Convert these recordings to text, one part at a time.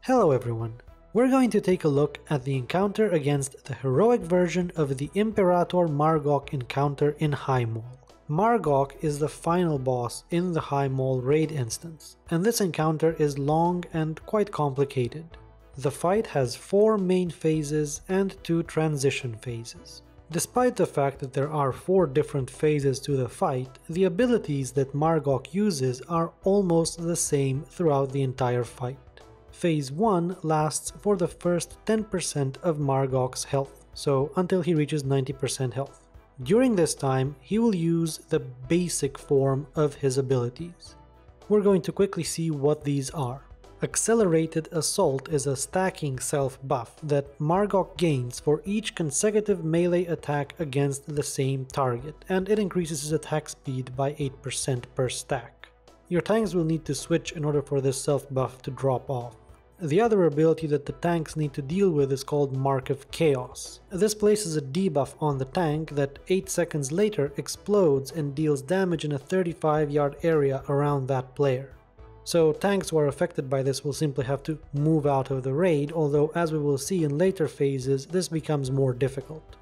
Hello everyone! We're going to take a look at the encounter against the heroic version of the Imperator Mar'gok encounter in Highmaul. Mar'gok is the final boss in the Highmaul raid instance, and this encounter is long and quite complicated. The fight has 4 main phases and 2 transition phases. Despite the fact that there are 4 different phases to the fight, the abilities that Mar'gok uses are almost the same throughout the entire fight. Phase 1 lasts for the first 10% of Mar'gok's health, so until he reaches 90% health. During this time, he will use the basic form of his abilities. We're going to quickly see what these are. Accelerated Assault is a stacking self-buff that Mar'gok gains for each consecutive melee attack against the same target, and it increases his attack speed by 8% per stack. Your tanks will need to switch in order for this self-buff to drop off. The other ability that the tanks need to deal with is called Mark of Chaos. This places a debuff on the tank that 8 seconds later explodes and deals damage in a 35-yard area around that player. So tanks who are affected by this will simply have to move out of the raid, although as we will see in later phases, this becomes more difficult.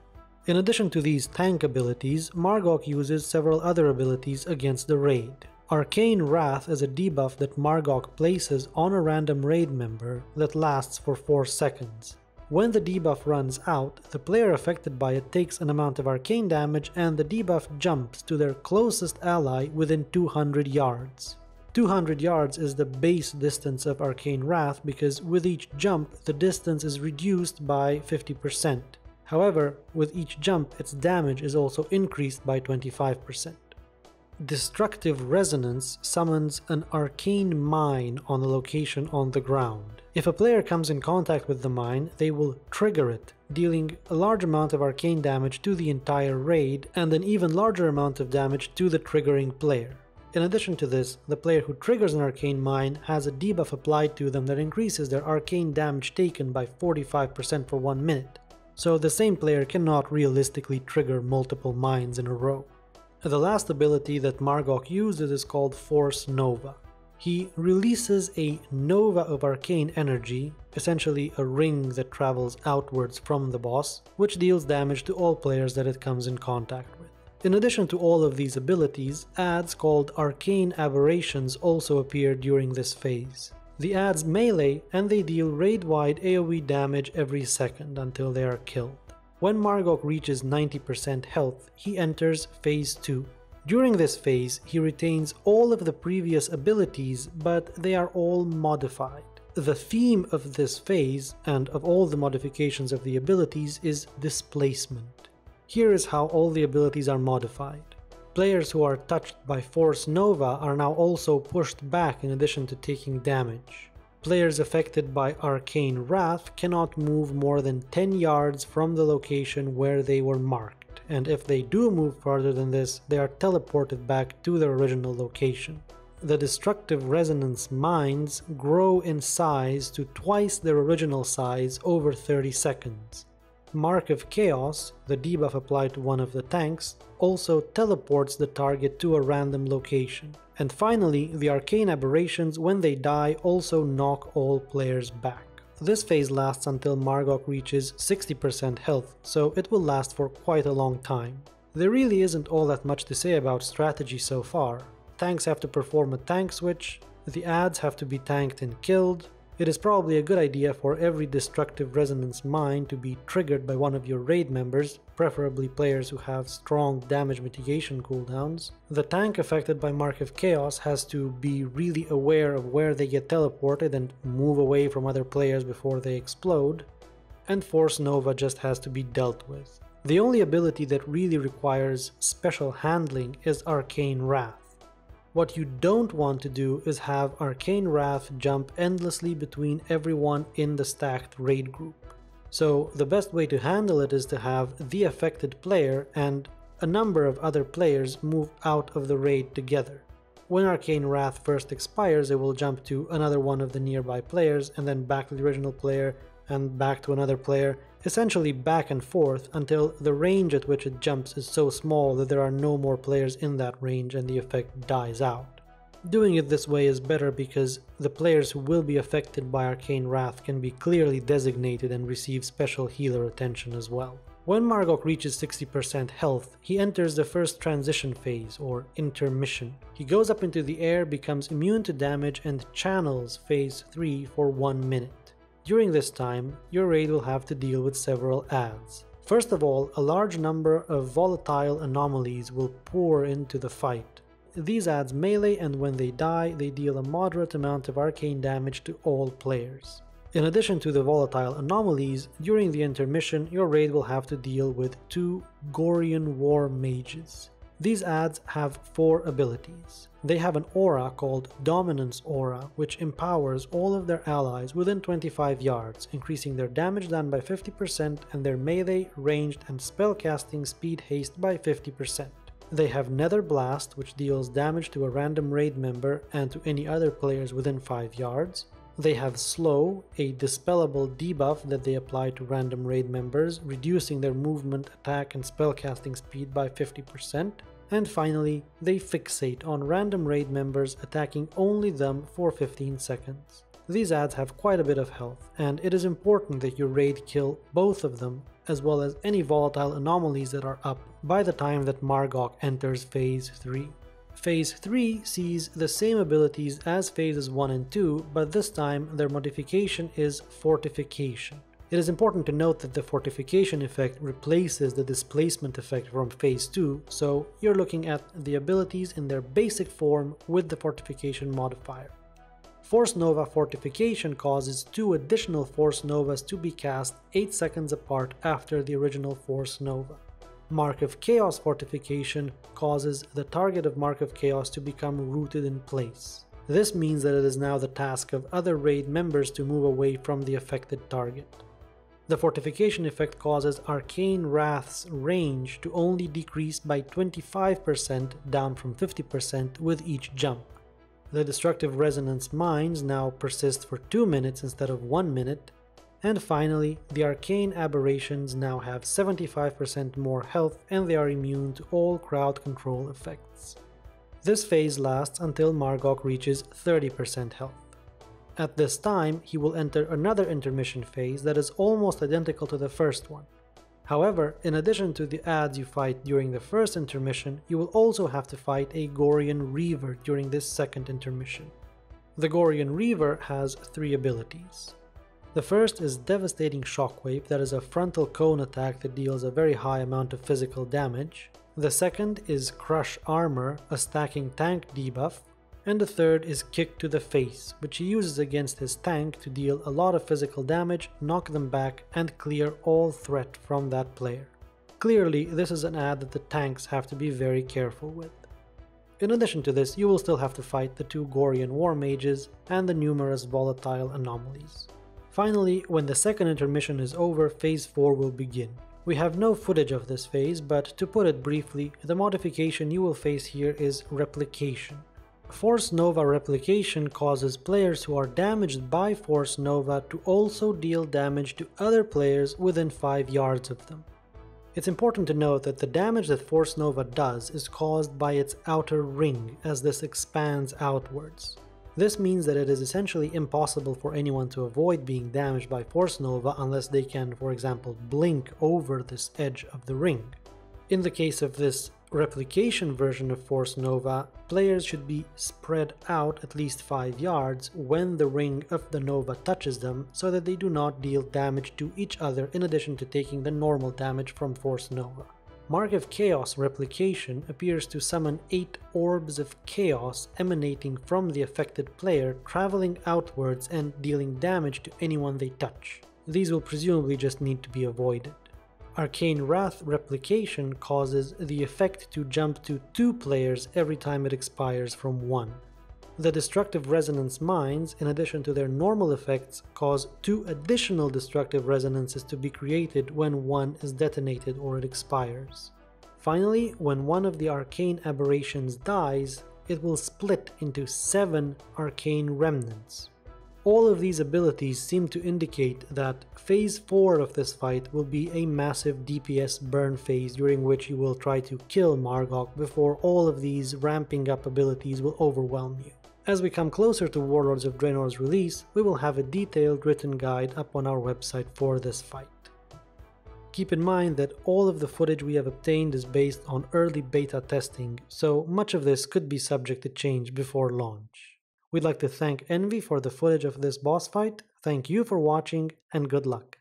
In addition to these tank abilities, Mar'gok uses several other abilities against the raid. Arcane Wrath is a debuff that Mar'gok places on a random raid member that lasts for 4 seconds. When the debuff runs out, the player affected by it takes an amount of arcane damage and the debuff jumps to their closest ally within 200 yards. 200 yards is the base distance of Arcane Wrath because with each jump the distance is reduced by 50%. However, with each jump its damage is also increased by 25%. Destructive Resonance summons an arcane mine on a location on the ground. If a player comes in contact with the mine, they will trigger it, dealing a large amount of arcane damage to the entire raid and an even larger amount of damage to the triggering player. In addition to this, the player who triggers an arcane mine has a debuff applied to them that increases their arcane damage taken by 45% for 1 minute, so the same player cannot realistically trigger multiple mines in a row. The last ability that Mar'gok uses is called Force Nova. He releases a nova of arcane energy, essentially a ring that travels outwards from the boss, which deals damage to all players that it comes in contact with. In addition to all of these abilities, adds called Arcane Aberrations also appear during this phase. The adds melee and they deal raid-wide AoE damage every second until they are killed. When Mar'gok reaches 90% health, he enters Phase 2. During this phase, he retains all of the previous abilities, but they are all modified. The theme of this phase, and of all the modifications of the abilities, is displacement. Here is how all the abilities are modified. Players who are touched by Force Nova are now also pushed back in addition to taking damage. Players affected by Arcane Wrath cannot move more than 10 yards from the location where they were marked, and if they do move farther than this, they are teleported back to their original location. The Destructive Resonance mines grow in size to twice their original size over 30 seconds. Mark of Chaos, the debuff applied to one of the tanks, also teleports the target to a random location. And finally, the Arcane Aberrations, when they die, also knock all players back. This phase lasts until Mar'gok reaches 60% health, so it will last for quite a long time. There really isn't all that much to say about strategy so far. Tanks have to perform a tank switch, the adds have to be tanked and killed. It is probably a good idea for every Destructive Resonance mine to be triggered by one of your raid members, preferably players who have strong damage mitigation cooldowns. The tank affected by Mark of Chaos has to be really aware of where they get teleported and move away from other players before they explode. And Force Nova just has to be dealt with. The only ability that really requires special handling is Arcane Wrath. What you don't want to do is have Arcane Wrath jump endlessly between everyone in the stacked raid group. So the best way to handle it is to have the affected player and a number of other players move out of the raid together. When Arcane Wrath first expires, it will jump to another one of the nearby players and then back to the original player and back to another player, essentially back and forth until the range at which it jumps is so small that there are no more players in that range and the effect dies out. Doing it this way is better because the players who will be affected by Arcane Wrath can be clearly designated and receive special healer attention as well. When Mar'gok reaches 60% health, he enters the first transition phase, or Intermission. He goes up into the air, becomes immune to damage, and channels phase 3 for 1 minute. During this time, your raid will have to deal with several adds. First of all, a large number of volatile anomalies will pour into the fight. These adds melee, and when they die, they deal a moderate amount of arcane damage to all players. In addition to the volatile anomalies, during the intermission, your raid will have to deal with 2 Gorian War Mages. These adds have 4 abilities. They have an aura called Dominance Aura, which empowers all of their allies within 25 yards, increasing their damage done by 50% and their melee, ranged, and spellcasting speed haste by 50%. They have Nether Blast, which deals damage to a random raid member and to any other players within 5 yards. They have Slow, a dispellable debuff that they apply to random raid members, reducing their movement, attack, and spellcasting speed by 50%. And finally, they Fixate on random raid members, attacking only them for 15 seconds. These adds have quite a bit of health, and it is important that your raid kill both of them, as well as any volatile anomalies that are up by the time that Mar'gok enters Phase 3. Phase 3 sees the same abilities as Phases 1 and 2, but this time their modification is Fortification. It is important to note that the Fortification effect replaces the displacement effect from Phase 2, so you're looking at the abilities in their basic form with the Fortification modifier. Force Nova Fortification causes 2 additional Force Novas to be cast 8 seconds apart after the original Force Nova. Mark of Chaos Fortification causes the target of Mark of Chaos to become rooted in place. This means that it is now the task of other raid members to move away from the affected target. The Fortification effect causes Arcane Wrath's range to only decrease by 25%, down from 50% with each jump. The Destructive Resonance Mines now persist for 2 minutes instead of 1 minute. And finally, the Arcane Aberrations now have 75% more health, and they are immune to all crowd control effects. This phase lasts until Mar'gok reaches 30% health. At this time, he will enter another intermission phase that is almost identical to the first one. However, in addition to the adds you fight during the first intermission, you will also have to fight a Gorian Reaver during this second intermission. The Gorian Reaver has 3 abilities. The first is Devastating Shockwave, that is a frontal cone attack that deals a very high amount of physical damage. The second is Crush Armor, a stacking tank debuff. And the third is Kick to the Face, which he uses against his tank to deal a lot of physical damage, knock them back, and clear all threat from that player. Clearly, this is an add that the tanks have to be very careful with. In addition to this, you will still have to fight the 2 Gorian War Mages and the numerous volatile anomalies. Finally, when the second intermission is over, Phase 4 will begin. We have no footage of this phase, but to put it briefly, the modification you will face here is Replication. Force Nova Replication causes players who are damaged by Force Nova to also deal damage to other players within 5 yards of them. It's important to note that the damage that Force Nova does is caused by its outer ring, as this expands outwards. This means that it is essentially impossible for anyone to avoid being damaged by Force Nova unless they can, for example, blink over this edge of the ring. In the case of this Replication version of Force Nova, players should be spread out at least 5 yards when the ring of the Nova touches them, so that they do not deal damage to each other in addition to taking the normal damage from Force Nova. Mark of Chaos Replication appears to summon 8 orbs of chaos emanating from the affected player, traveling outwards and dealing damage to anyone they touch. These will presumably just need to be avoided. Arcane Wrath Replication causes the effect to jump to 2 players every time it expires from 1. The Destructive Resonance Mines, in addition to their normal effects, cause 2 additional Destructive Resonances to be created when 1 is detonated or it expires. Finally, when one of the Arcane Aberrations dies, it will split into 7 Arcane Remnants. All of these abilities seem to indicate that Phase 4 of this fight will be a massive DPS burn phase during which you will try to kill Mar'gok before all of these ramping up abilities will overwhelm you. As we come closer to Warlords of Draenor's release, we will have a detailed written guide up on our website for this fight. Keep in mind that all of the footage we have obtained is based on early beta testing, so much of this could be subject to change before launch. We'd like to thank Envy for the footage of this boss fight, thank you for watching, and good luck.